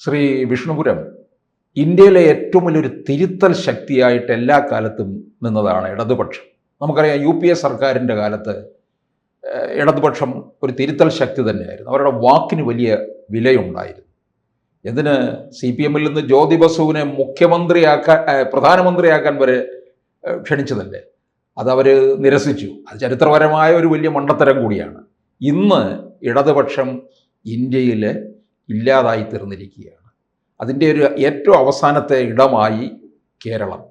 ശ്രീ വിഷ്ണുപുരം, ഇന്ത്യയിലെ ഏറ്റവും വലിയൊരു തിരുത്തൽ ശക്തിയായിട്ട് എല്ലാ കാലത്തും നിന്നതാണ് ഇടതുപക്ഷം. നമുക്കറിയാം, UPA സർക്കാരിൻ്റെ കാലത്ത് ഇടതുപക്ഷം ഒരു തിരുത്തൽ ശക്തി തന്നെയായിരുന്നു. അവരുടെ വാക്കിന് വലിയ വിലയുണ്ടായിരുന്നു. എന്തിന് CPM-ൽ നിന്ന് ജ്യോതി ബസുവിനെ പ്രധാനമന്ത്രിയാക്കാൻ വരെ ക്ഷണിച്ചതല്ലേ, അതവർ നിരസിച്ചു. അത് ചരിത്രപരമായ ഒരു വലിയ മണ്ടത്തരം കൂടിയാണ്. ഇന്ന് ഇടതുപക്ഷം ഇന്ത്യയിൽ ഇല്ലാതായി തീർന്നിരിക്കുകയാണ്. അതിൻ്റെ ഒരു ഏറ്റവും അവസാനത്തെ ഇടമായി കേരളം.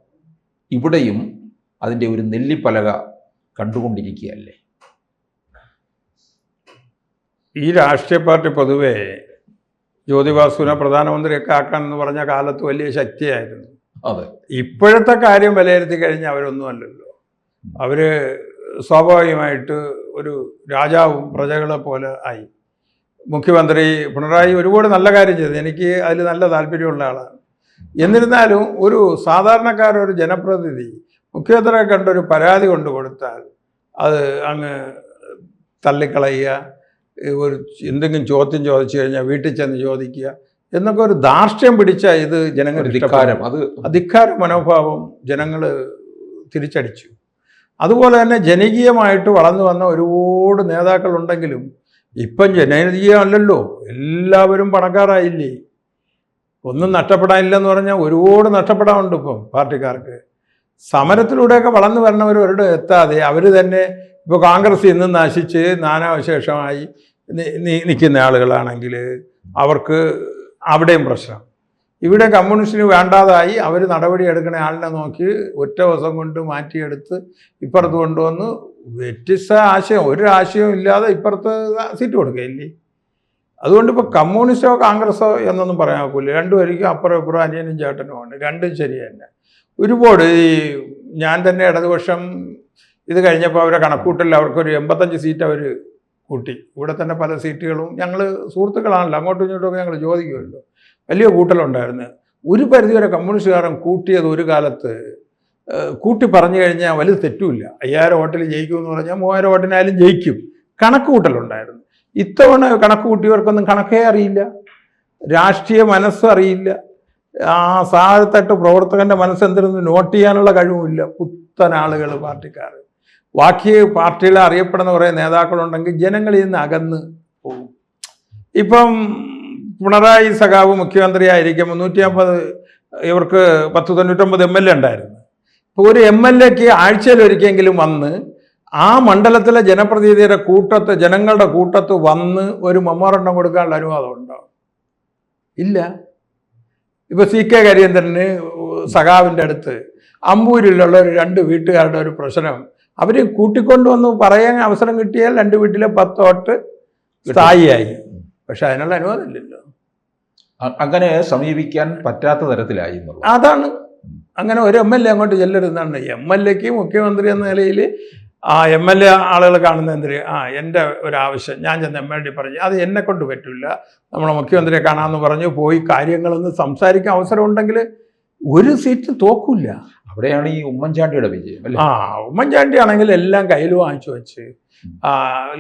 ഇവിടെയും അതിൻ്റെ ഒരു നെല്ലിപ്പലക കണ്ടുകൊണ്ടിരിക്കുകയല്ലേ. ഈ രാഷ്ട്രീയ പാർട്ടി പൊതുവെ ജ്യോതിബാസുവിനെ പ്രധാനമന്ത്രിയൊക്കെ ആക്കാമെന്ന് പറഞ്ഞ കാലത്ത് വലിയ ശക്തിയായിരുന്നു. അതെ, ഇപ്പോഴത്തെ കാര്യം വിലയിരുത്തി കഴിഞ്ഞാൽ അവരൊന്നുമല്ലല്ലോ. അവർ സ്വാഭാവികമായിട്ട് ഒരു രാജാവും പ്രജകളെ പോലെ ആയി. മുഖ്യമന്ത്രി പിണറായി ഒരുപാട് നല്ല കാര്യം ചെയ്തു, എനിക്ക് അതിൽ നല്ല താല്പര്യമുള്ള ആളാണ്. എന്നിരുന്നാലും ഒരു സാധാരണക്കാരൊരു ജനപ്രതിനിധി മുഖ്യമന്ത്രിയെ കണ്ടൊരു പരാതി കൊണ്ടു കൊടുത്താൽ അത് അങ്ങ് തള്ളിക്കളയുക, ഒരു എന്തെങ്കിലും ചോദ്യം ചോദിച്ചു കഴിഞ്ഞാൽ വീട്ടിൽ ചെന്ന് ചോദിക്കുക എന്നൊക്കെ ഒരു ധാർഷ്ട്യം പിടിച്ച ഇത് ജനങ്ങൾ അധികാര മനോഭാവം ജനങ്ങൾ തിരിച്ചടിച്ചു. അതുപോലെ തന്നെ ജനകീയമായിട്ട് വളർന്നു വന്ന ഒരുപാട് നേതാക്കളുണ്ടെങ്കിലും ഇപ്പം ജനകീയമല്ലല്ലോ, എല്ലാവരും പണക്കാരായില്ലേ. ഒന്നും നഷ്ടപ്പെടാനില്ലെന്ന് പറഞ്ഞാൽ ഒരുപാട് നഷ്ടപ്പെടാനുണ്ട് ഇപ്പം പാർട്ടിക്കാർക്ക്. സമരത്തിലൂടെയൊക്കെ വളർന്നു വരണവരുടെ എത്താതെ അവർ തന്നെ ഇപ്പോൾ കോൺഗ്രസ് ഇന്ന് നശിച്ച് നാനാവശേഷമായി നിൽക്കുന്ന ആളുകളാണെങ്കിൽ അവർക്ക് അവിടെയും പ്രശ്നം. ഇവിടെ കമ്മ്യൂണിസ്റ്റിന് വേണ്ടാതായി അവർ നടപടി എടുക്കുന്ന ആളിനെ നോക്കി ഒറ്റ ദിവസം കൊണ്ട് മാറ്റിയെടുത്ത് ഇപ്പുറത്ത് കൊണ്ടുവന്ന് വ്യത്യസ്ത ആശയം, ഒരു ആശയവും ഇല്ലാതെ ഇപ്പുറത്ത് സീറ്റ് കൊടുക്കുകയില്ലേ. അതുകൊണ്ട് ഇപ്പോൾ കമ്മ്യൂണിസ്റ്റോ കോൺഗ്രസോ എന്നൊന്നും പറയാൻ ഒക്കില്ല. രണ്ടുപേർക്കും അപ്പുറം ഇപ്പുറം അനിയനും ചേട്ടനുമാണ്, രണ്ടും ശരി തന്നെ. ഒരുപാട് ഞാൻ തന്നെ ഇടതുപക്ഷം ഇത് കഴിഞ്ഞപ്പോൾ അവരെ കണക്കൂട്ടലിൽ അവർക്കൊരു 85 സീറ്റ് അവർ കൂട്ടി. ഇവിടെ തന്നെ പല സീറ്റുകളും ഞങ്ങൾ സുഹൃത്തുക്കളാണല്ലോ, അങ്ങോട്ടും ഇങ്ങോട്ടുമൊക്കെ ഞങ്ങൾ ചോദിക്കുമല്ലോ. വലിയ കൂട്ടലുണ്ടായിരുന്നു. ഒരു പരിധിവരെ കമ്മ്യൂണിസ്റ്റുകാരൻ കൂട്ടിയത് ഒരു കാലത്ത് കൂട്ടി പറഞ്ഞു കഴിഞ്ഞാൽ വലുത് തെറ്റുമില്ല. 5000 വോട്ടിൽ ജയിക്കുമെന്ന് പറഞ്ഞാൽ 3000 വോട്ടിനായാലും ജയിക്കും. കണക്ക് കൂട്ടലുണ്ടായിരുന്നു. ഇത്തവണ കണക്ക് കൂട്ടിയവർക്കൊന്നും കണക്കേ അറിയില്ല, രാഷ്ട്രീയ മനസ്സും അറിയില്ല, ആ സാധനത്തട്ട് പ്രവർത്തകൻ്റെ മനസ്സെന്തിരുന്ന് നോട്ട് ചെയ്യാനുള്ള കഴിവുമില്ല. പുത്തൻ ആളുകൾ പാർട്ടിക്കാർ. ബാക്കി പാർട്ടികളെ അറിയപ്പെടുന്ന കുറേ നേതാക്കളുണ്ടെങ്കിൽ ജനങ്ങളിൽ നിന്ന് അകന്ന് പോകും. ഇപ്പം പിണറായി സഖാവ് മുഖ്യമന്ത്രിയായിരിക്കുമ്പോൾ 150 ഇവർക്ക് 1099 MLA ഉണ്ടായിരുന്നു. ഇപ്പോൾ ഒരു MLAക്ക് ആഴ്ചയിലൊരിക്കെങ്കിലും വന്ന് ആ മണ്ഡലത്തിലെ ജനപ്രതിനിധിയുടെ കൂട്ടത്ത്, ജനങ്ങളുടെ കൂട്ടത്ത് വന്ന് ഒരു മെമ്മോറണ്ടം കൊടുക്കാനുള്ള അനുവാദം ഉണ്ടാവും ഇല്ല. ഇപ്പോൾ CK കരിയന്ദ്രന് സഖാവിൻ്റെ അടുത്ത് അമ്പൂരിലുള്ള ഒരു 2 വീട്ടുകാരുടെ ഒരു പ്രശ്നം അവർ കൂട്ടിക്കൊണ്ടുവന്ന് പറയാൻ അവസരം കിട്ടിയാൽ 2 വീട്ടിലെ 10 വോട്ട് സ്ഥായിയായി. പക്ഷെ അതിനുള്ള അനുവാദം ഇല്ലല്ലോ. അങ്ങനെ സമീപിക്കാൻ പറ്റാത്ത തരത്തിലായി. അതാണ്. അങ്ങനെ ഒരു MLA അങ്ങോട്ട് ചെല്ലരുതെന്നാണ്. MLAക്ക് മുഖ്യമന്ത്രി എന്ന നിലയിൽ ആ MLA ആളുകൾ കാണുന്ന എന്തിന്, എൻ്റെ ഒരാവശ്യം ഞാൻ ചെന്ന് MLA പറഞ്ഞു, അത് എന്നെ കൊണ്ട് പറ്റില്ല, നമ്മളെ മുഖ്യമന്ത്രിയെ കാണാമെന്ന് പറഞ്ഞു പോയി കാര്യങ്ങളൊന്ന് സംസാരിക്കാൻ അവസരം ഉണ്ടെങ്കിൽ ഒരു സീറ്റ് തോക്കില്ല. അവിടെയാണ് ഈ ഉമ്മൻചാണ്ടിയുടെ വിജയം. ഉമ്മൻചാണ്ടി ആണെങ്കിൽ എല്ലാം കയ്യിൽ വാങ്ങിച്ചു വെച്ച്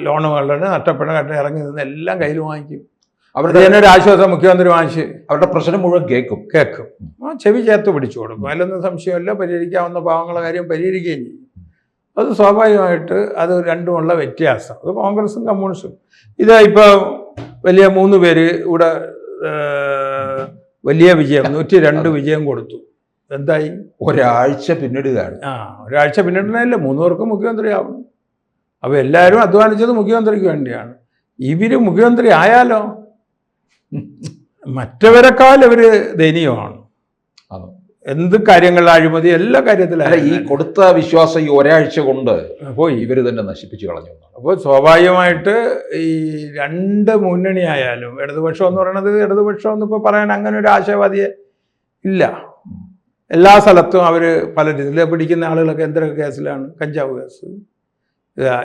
ലോണുകളുടെ നഷ്ടപ്പെടാൻ ഇറങ്ങി നിന്ന് എല്ലാം കയ്യിൽ വാങ്ങിക്കും. അവരുടെ തന്നെ ഒരു ആശ്വാസം മുഖ്യമന്ത്രി വാങ്ങിച്ച് അവരുടെ പ്രശ്നം മുഴുവൻ കേൾക്കും. ചെവി ചേർത്ത് പിടിച്ചു കൊടുക്കും. അതിലൊന്നും സംശയമില്ല. പരിഹരിക്കാവുന്ന പാവങ്ങളുടെ കാര്യം പരിഹരിക്കുകയും ചെയ്യും. അത് സ്വാഭാവികമായിട്ട് അത് രണ്ടുമുള്ള വ്യത്യാസം. അത് കോൺഗ്രസും കമ്മ്യൂണിസ്റ്റും. ഇത് ഇപ്പോൾ വലിയ 3 പേര് ഇവിടെ വലിയ വിജയം 102 വിജയം കൊടുത്തു. എന്തായി? ഒരാഴ്ച പിന്നിടുകയാണ്. ഒരാഴ്ച പിന്നിടുന്നതല്ല, 3 പേർക്കും മുഖ്യമന്ത്രിയാവണം. അപ്പോൾ എല്ലാവരും അധ്വാനിച്ചത് മുഖ്യമന്ത്രിക്ക് വേണ്ടിയാണ്. ഇവർ മുഖ്യമന്ത്രി ആയാലോ മറ്റവരെക്കാൾ ഇവർ ദയനീയമാണ്. എന്ത് കാര്യങ്ങളിൽ അഴിമതി, എല്ലാ കാര്യത്തിലും. ഈ കൊടുത്ത വിശ്വാസം ഈ ഒരാഴ്ച കൊണ്ട് പോയി ഇവർ തന്നെ നശിപ്പിച്ചു കളഞ്ഞു. അപ്പോൾ സ്വാഭാവികമായിട്ട് ഈ 2 മുന്നണി ആയാലും ഇടതുപക്ഷം എന്ന് പറയുന്നത്, ഇടതുപക്ഷം എന്നിപ്പോൾ പറയാൻ അങ്ങനെ ഒരു ആശയവാദിയെ ഇല്ല. എല്ലാ സ്ഥലത്തും അവർ പല രീതിയിൽ പിടിക്കുന്ന ആളുകളൊക്കെ എന്തൊക്കെ കേസിലാണ്. കഞ്ചാവ് കേസ്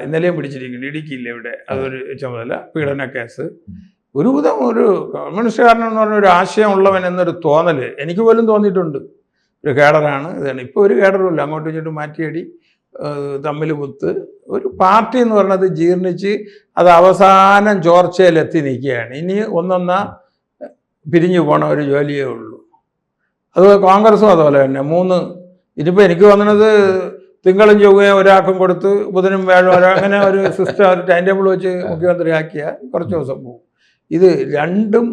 ഇന്നലെയും പിടിച്ചിരിക്കുന്നു, ഇടുക്കിയില്ല ഇവിടെ, അതൊരു ചുമതല. പീഡന കേസ്. ഒരു കമ്മ്യൂണിസ്റ്റുകാരനെന്ന് പറഞ്ഞ ഒരു ആശയം ഉള്ളവൻ എന്നൊരു തോന്നൽ എനിക്ക് പോലും തോന്നിയിട്ടുണ്ട്. ഒരു കേഡറാണ് ഇതാണ്. ഇപ്പോൾ ഒരു കേഡറുമില്ല, അങ്ങോട്ടും ഇങ്ങോട്ടും മാറ്റിയടി, തമ്മിൽ കുത്ത്. ഒരു പാർട്ടി എന്ന് പറയുന്നത് ജീർണിച്ച് അത് അവസാനം ചോർച്ചയിലെത്തി നിൽക്കുകയാണ്. ഇനി ഒന്നൊന്നാ പിരിഞ്ഞു പോണ ഒരു ജോലിയേ ഉള്ളൂ. അത് കോൺഗ്രസും അതുപോലെ തന്നെ 3 ഇനിയിപ്പോൾ എനിക്ക് തോന്നുന്നത് തിങ്കളും ചൊവ്വയും ഒരാൾക്കും കൊടുത്ത് ബുധനും വ്യാഴം അങ്ങനെ ഒരു സിസ്റ്റം ഒരു ടൈം ടേബിൾ വെച്ച് മുഖ്യമന്ത്രിയാക്കിയാൽ കുറച്ച് ദിവസം പോകും. ഇത് രണ്ടും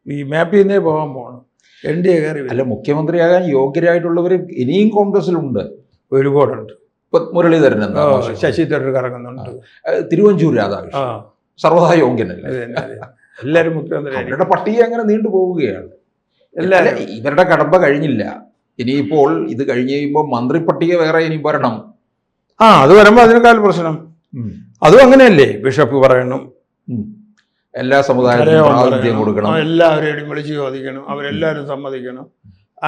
ഈ മാപ്പിൽ നിന്നേ പോകാൻ പോകണം. NDA കയറി അല്ല, മുഖ്യമന്ത്രിയാകാൻ യോഗ്യരായിട്ടുള്ളവർ ഇനിയും കോൺഗ്രസിലുണ്ട്, ഒരുപാടുണ്ട്. ഇപ്പൊ മുരളീധരൻ ശശി തരൂർ കറങ്ങുന്നുണ്ട്, തിരുവഞ്ചൂർ രാധാകൃഷ്ണൻ സർവ്വതാ യോഗ്യനല്ല. എല്ലാവരും മുഖ്യമന്ത്രി. അവരുടെ പട്ടിക അങ്ങനെ നീണ്ടു പോവുകയാണ്. ഇവരുടെ കടമ്പ കഴിഞ്ഞില്ല. ഇനിയിപ്പോൾ ഇത് കഴിഞ്ഞ് കഴിയുമ്പോൾ മന്ത്രി പട്ടിക വേറെ ഇനി വരണം. അത് വരുമ്പോൾ അതിനേക്കാൾ പ്രശ്നം. അതും അങ്ങനെയല്ലേ, ബിഷപ്പ് പറയണം, എല്ലാ സമുദായത്തിനും പ്രാതിനിധ്യം കൊടുക്കണം, എല്ലാവരെയും വിളിച്ച് ചോദിക്കണം, അവരെല്ലാവരും സമ്മതിക്കണം.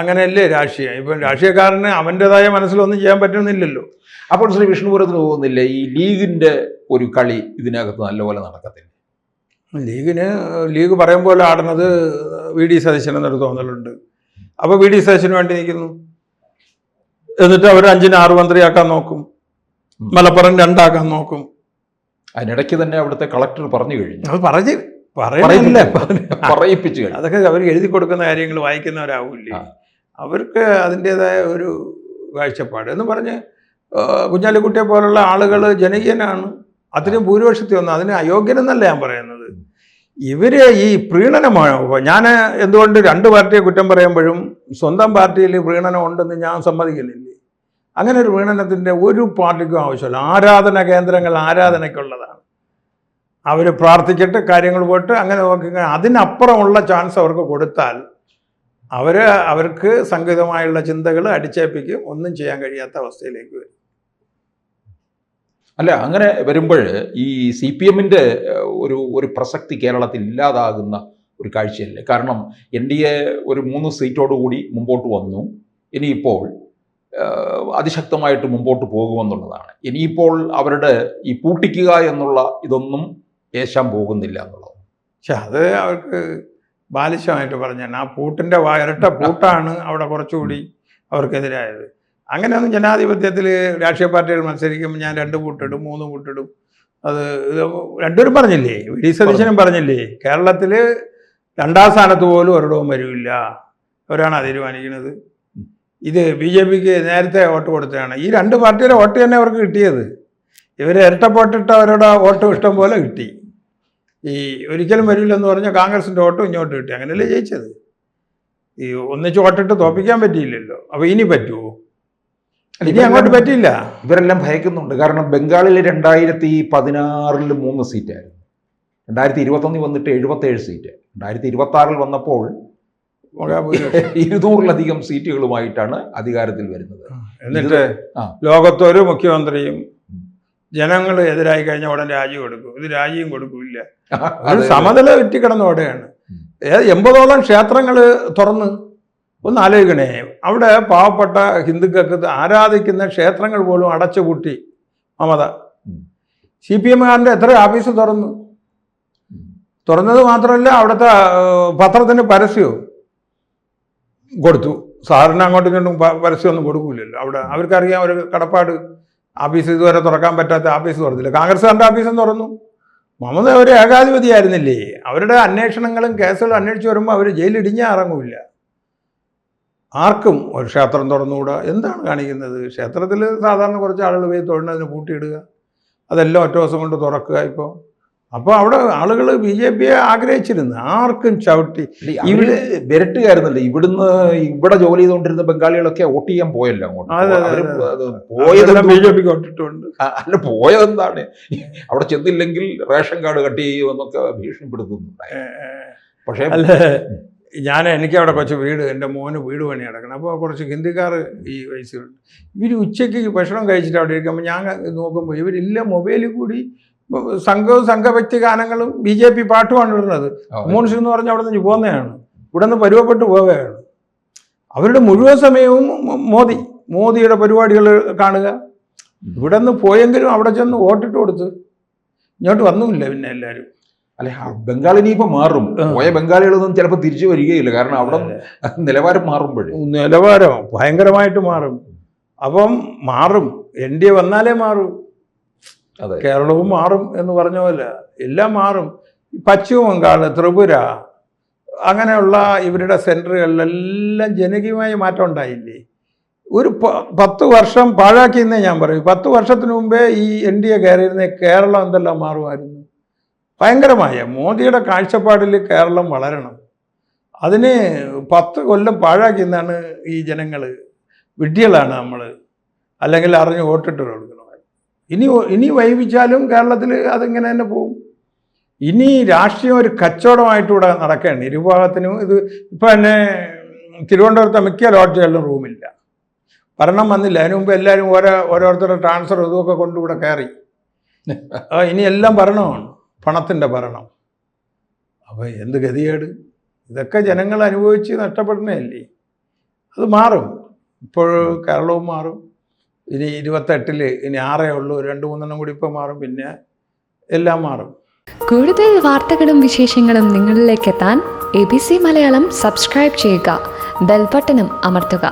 അങ്ങനെയല്ലേ രാഷ്ട്രീയം. ഇപ്പം രാഷ്ട്രീയക്കാരന് അവൻ്റെതായ മനസ്സിലൊന്നും ചെയ്യാൻ പറ്റുന്നില്ലല്ലോ. അപ്പോൾ ശ്രീ വിഷ്ണുപുരത്തിന് തോന്നുന്നില്ല ഈ ലീഗിന്റെ ഒരു കളി ഇതിനകത്ത് നല്ലപോലെ നടക്കത്തില്ല? ലീഗ് പറയും പോലെ ആടുന്നത് VD സതീശനെന്നൊരു തോന്നലുണ്ട്. അപ്പോൾ VD സതീശന് വേണ്ടി നിൽക്കുന്നു, എന്നിട്ട് അവർ 5-ന് 6 മന്ത്രിയാക്കാൻ നോക്കും, മലപ്പുറം 2 ആക്കാൻ നോക്കും. അതിനിടയ്ക്ക് തന്നെ അവിടുത്തെ കളക്ടർ പറഞ്ഞു കഴിഞ്ഞു, അത് പറയിപ്പിച്ചു കഴിഞ്ഞു. അതൊക്കെ അവർ എഴുതി കൊടുക്കുന്ന കാര്യങ്ങൾ വായിക്കുന്നവരാവില്ലേ, അവർക്ക് അതിൻ്റെതായ ഒരു കാഴ്ചപ്പാട് എന്ന് പറഞ്ഞ് കുഞ്ഞാലിക്കുട്ടിയെ പോലുള്ള ആളുകൾ ജനകീയനാണ്, അതിന് ഭൂരിപക്ഷത്തിൽ ഒന്നും അതിന് അയോഗ്യനെന്നല്ല ഞാൻ പറയുന്നത്. ഇവര് ഈ പ്രീണനമാണ്. ഞാൻ എന്തുകൊണ്ട് 2 പാർട്ടിയെ കുറ്റം പറയുമ്പോഴും സ്വന്തം പാർട്ടിയിൽ പ്രീണനം ഉണ്ടെന്ന് ഞാൻ സമ്മതിക്കുന്നില്ലേ. അങ്ങനെ ഒരു പ്രീണനത്തിൻ്റെ ഒരു പാർട്ടിക്കും ആവശ്യമില്ല. ആരാധന കേന്ദ്രങ്ങൾ ആരാധനയ്ക്കുള്ളതാണ്. അവർ പ്രാർത്ഥിച്ചിട്ട് കാര്യങ്ങൾ പോയിട്ട് അങ്ങനെ നോക്കി, അതിനപ്പുറമുള്ള ചാൻസ് അവർക്ക് കൊടുത്താൽ അവർക്ക് സംഗീതമായുള്ള ചിന്തകൾ അടിച്ചേൽപ്പിക്കും, ഒന്നും ചെയ്യാൻ കഴിയാത്ത അവസ്ഥയിലേക്ക് വരും. അല്ല, അങ്ങനെ വരുമ്പോൾ ഈ CPM-ന്റെ ഒരു പ്രസക്തി കേരളത്തിൽ ഇല്ലാതാകുന്ന ഒരു കാഴ്ചയല്ലേ? കാരണം NDA ഒരു 3 സീറ്റോടുകൂടി മുമ്പോട്ട് വന്നു. ഇനിയിപ്പോൾ അതിശക്തമായിട്ട് മുമ്പോട്ട് പോകുമെന്നുള്ളതാണ്. ഇനിയിപ്പോൾ അവരുടെ ഈ പൂട്ടിക്കുക എന്നുള്ള ഇതൊന്നും ഏശാൻ പോകുന്നില്ല എന്നുള്ളത്. പക്ഷെ അത് അവർക്ക് ബാലിശമായിട്ട് പറഞ്ഞാൽ ആ പൂട്ടിൻ്റെ ഇരട്ട പൂട്ടാണ് അവിടെ കുറച്ചുകൂടി അവർക്കെതിരായത്. അങ്ങനെയൊന്നും ജനാധിപത്യത്തിൽ രാഷ്ട്രീയ പാർട്ടികൾ മത്സരിക്കുമ്പോൾ ഞാൻ 2 പൂട്ടിടും 3 പൂട്ടിടും. അത് രണ്ടുപേരും പറഞ്ഞില്ലേ, VD സതീശനും പറഞ്ഞില്ലേ, കേരളത്തിൽ 2ാം സ്ഥാനത്ത് പോലും ഒരിടവും വരില്ല, അവരാണ് തീരുമാനിക്കുന്നത്. ഇത് BJPക്ക് നേരത്തെ വോട്ട് കൊടുത്തതാണ്. ഈ 2 പാർട്ടിയുടെ വോട്ട് തന്നെ അവർക്ക് കിട്ടിയത്. ഇവർ ഇരട്ടപ്പോട്ടിട്ട് അവരുടെ വോട്ട് ഇഷ്ടം പോലെ കിട്ടി. ഈ ഒരിക്കലും വരില്ലെന്ന് പറഞ്ഞാൽ കോൺഗ്രസിൻ്റെ വോട്ടും ഇങ്ങോട്ട് കിട്ടി. അങ്ങനെയല്ലേ ജയിച്ചത്. ഈ ഒന്നിച്ച് വോട്ടിട്ട് തോൽപ്പിക്കാൻ പറ്റിയില്ലല്ലോ. അപ്പോൾ ഇനി പറ്റുമോ? ഇനി അങ്ങോട്ട് പറ്റില്ല. ഇവരെല്ലാം ഭയക്കുന്നുണ്ട്. കാരണം ബംഗാളിൽ 2016 3 സീറ്റായിരുന്നു, 2021 വന്നിട്ട് 77 സീറ്റ്, 2026 വന്നപ്പോൾ 200-ലധികം സീറ്റുകളുമായിട്ടാണ് അധികാരത്തിൽ വരുന്നത്. എന്നിട്ട് ലോകത്തൊരു മുഖ്യമന്ത്രിയും ജനങ്ങൾ എതിരായി കഴിഞ്ഞ ഉടൻ രാജി കൊടുക്കും. ഇത് രാജിയും കൊടുക്കില്ല. അത് സമതല വിറ്റിക്കിടന്നോടെയാണ്. 80ഓളം ക്ഷേത്രങ്ങൾ തുറന്ന്, ഒന്ന് ആലോചിക്കണേ. അവിടെ പാവപ്പെട്ട ഹിന്ദുക്കൾക്ക് ആരാധിക്കുന്ന ക്ഷേത്രങ്ങൾ പോലും അടച്ചുപൂട്ടി മമത. CPM-കാരൻ്റെ എത്ര ഓഫീസ് തുറന്നത് മാത്രമല്ല, അവിടുത്തെ പത്രത്തിന് പരസ്യവും കൊടുത്തു. സാറിന് അങ്ങോട്ടും ഇങ്ങോട്ടും പരസ്യമൊന്നും കൊടുക്കില്ലല്ലോ. അവിടെ അവർക്കറിയാം ഒരു കടപ്പാട്. ഓഫീസ് ഇതുവരെ തുറക്കാൻ പറ്റാത്ത ഓഫീസ് തുറന്നില്ല. കോൺഗ്രസ്സുകാരുടെ ഓഫീസും തുറന്നു. മമത ഒരു ഏകാധിപതിയായിരുന്നില്ലേ. അവരുടെ അന്വേഷണങ്ങളും കേസുകളും അന്വേഷിച്ച് വരുമ്പോൾ അവർ ജയിലിടിഞ്ഞാൽ ഇറങ്ങില്ല. ആർക്കും ഒരു ക്ഷേത്രം തുറന്നുകൂടാ. എന്താണ് കാണിക്കുന്നത്? ക്ഷേത്രത്തിൽ സാധാരണ കുറച്ച് ആളുകൾ പോയി തൊഴുന്നതിന് പൂട്ടിയിടുക, അതെല്ലാം ഒറ്റ ദിവസം കൊണ്ട് തുറക്കുക. അപ്പോൾ അവിടെ ആളുകൾ BJPയെ ആഗ്രഹിച്ചിരുന്നു. ആർക്കും ചവിട്ടി ഇവിടെ വിരട്ടുകായിരുന്നല്ലേ. ഇവിടെ ജോലി ചെയ്തുകൊണ്ടിരുന്ന ബംഗാളികളൊക്കെ വോട്ട് ചെയ്യാൻ പോയല്ലോ അങ്ങോട്ട്. BJPക്ക് വോട്ടിട്ടുണ്ട്. അല്ല, പോയതെന്താണ്? അവിടെ ചെന്നില്ലെങ്കിൽ റേഷൻ കാർഡ് കട്ട് ചെയ്യുമെന്നൊക്കെ ഭീഷണിപ്പെടുത്തുന്നുണ്ടായി. പക്ഷേ എനിക്ക് അവിടെ കുറച്ച് എൻ്റെ മോന് വീട് പണി കിടക്കണം. അപ്പോൾ കുറച്ച് ഹിന്ദിക്കാർ ഈ വയസ്സുണ്ട്. ഇവർ ഉച്ചയ്ക്ക് ഭക്ഷണം കഴിച്ചിട്ട് അവിടെ ഇരിക്കുമ്പോൾ ഞാൻ നോക്കുമ്പോൾ ഇവരില്ല മൊബൈലിൽ കൂടി സംഘഭക്തി ഗാനങ്ങളും BJP പാട്ടുമാണ് ഇടുന്നത്. കമ്മ്യൂണിസ്റ്റ് എന്ന് പറഞ്ഞാൽ അവിടെ നിന്ന് പോകുന്നതാണ്, ഇവിടെ നിന്ന് പരുവപ്പെട്ട് പോവുകയാണ്. അവരുടെ മുഴുവൻ സമയവും മോദിയുടെ പരിപാടികൾ കാണുക. ഇവിടെ നിന്ന് പോയെങ്കിലും അവിടെ ചെന്ന് വോട്ടിട്ട് കൊടുത്ത് ഇങ്ങോട്ട് വന്നുമില്ല. പിന്നെ എല്ലാവരും അല്ലെ, ബംഗാളിനി ഇപ്പം മാറും. പോയ ബംഗാളികളൊന്നും ചിലപ്പോൾ തിരിച്ചു വരികയില്ല. കാരണം അവിടെ നിലവാരം മാറുമ്പോഴേ നിലവാരം ഭയങ്കരമായിട്ട് മാറും. അപ്പം മാറും, NDA വന്നാലേ മാറും. കേരളവും മാറും എന്ന് പറഞ്ഞ പോലെ എല്ലാം മാറും. പശ്ചിമ ബംഗാൾ, ത്രിപുര, അങ്ങനെയുള്ള ഇവരുടെ സെൻറ്ററുകളിലെല്ലാം ജനകീയമായ മാറ്റം ഉണ്ടായില്ലേ? ഒരു 10 വർഷം പാഴാക്കിയെന്നേ ഞാൻ പറയും. 10 വർഷത്തിന് മുമ്പേ ഈ NDA കയറിയിരുന്ന കേരളം എന്തെല്ലാം മാറുമായിരുന്നു. ഭയങ്കരമായ മോദിയുടെ കാഴ്ചപ്പാടിൽ കേരളം വളരണം. അതിന് 10 കൊല്ലം പാഴാക്കിയെന്നാണ് ഈ ജനങ്ങൾ. വിഡ്ഢികളാണ് നമ്മൾ, അല്ലെങ്കിൽ അറിഞ്ഞ് വോട്ടിട്ട് കൊടുക്കണം. ഇനി വൈകിച്ചാലും കേരളത്തിൽ അതിങ്ങനെ തന്നെ പോകും. ഇനി രാഷ്ട്രീയം ഒരു കച്ചവടമായിട്ടൂടെ നടക്കുകയാണ് ഇരുഭാഗത്തിനും. ഇത് ഇപ്പം തന്നെ തിരുവനന്തപുരത്തെ മിക്ക ലോഡ്ജുകളിലും റൂമില്ല. ഭരണം വന്നില്ല, അതിന് മുമ്പ് എല്ലാവരും ഓരോരുത്തരുടെ ട്രാൻസ്ഫർ ഇതുമൊക്കെ കൊണ്ടുകൂടെ കയറി. ഇനി എല്ലാം ഭരണമാണ്, പണത്തിൻ്റെ ഭരണം. അപ്പോൾ എന്ത് ഗതികേട്! ഇതൊക്കെ ജനങ്ങൾ അനുഭവിച്ച് നഷ്ടപ്പെടുന്നതല്ലേ. അത് മാറും. ഇപ്പോൾ കേരളവും മാറും. ഇനി 28-ൽ ഇനി 6 ഉള്ളൂ, 2-3 കൂടി ഇപ്പോൾ മാറും, പിന്നെ എല്ലാം മാറും. കൂടുതൽ വാർത്തകളും വിശേഷങ്ങളും നിങ്ങളിലേക്ക് എത്താൻ ABC മലയാളം സബ്സ്ക്രൈബ് ചെയ്യുക, ബെൽ ബട്ടണും അമർത്തുക.